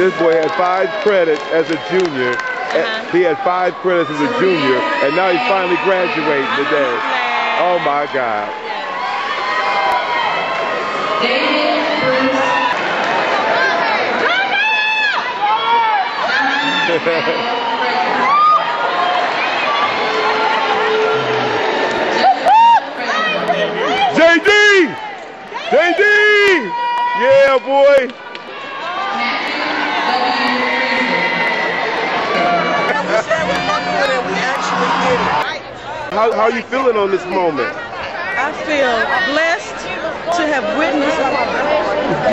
This boy had 5 credits as a junior. He had 5 credits as a junior, and now he's finally graduating today. Oh my God. JD! JD! Yeah, boy! How are you feeling on this moment? I feel blessed to have witnessed.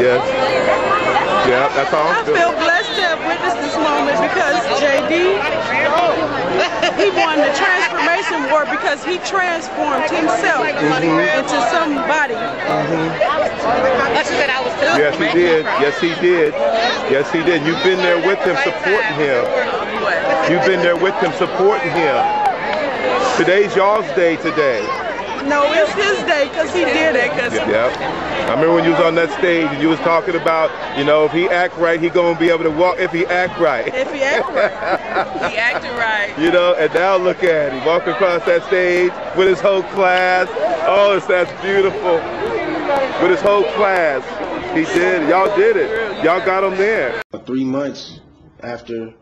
Yes. Yeah, that's how I feel blessed to have witnessed this moment because JD, he won the Transformation Award because he transformed himself into somebody. Yes, he did. Yes, he did. Yes, he did. You've been there with him, supporting him. You've been there with him, supporting him. Today's y'all's day today. No, it's his day because he did it. Yep. I remember when you was on that stage and you was talking about, you know, if he act right, he gonna be able to walk. If he act right. If he act right. He acted right. You know, and now look at him walking across that stage with his whole class. Oh, that's beautiful. With his whole class. He did. Y'all did it. Y'all got him there. 3 months after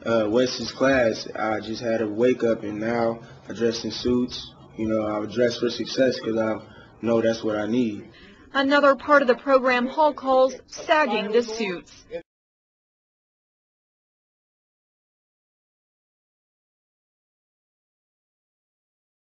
Wes's class, I just had to wake up, and now I dress in suits. You know, I dress for success because I know that's what I need. Another part of the program Hall calls sagging the suits.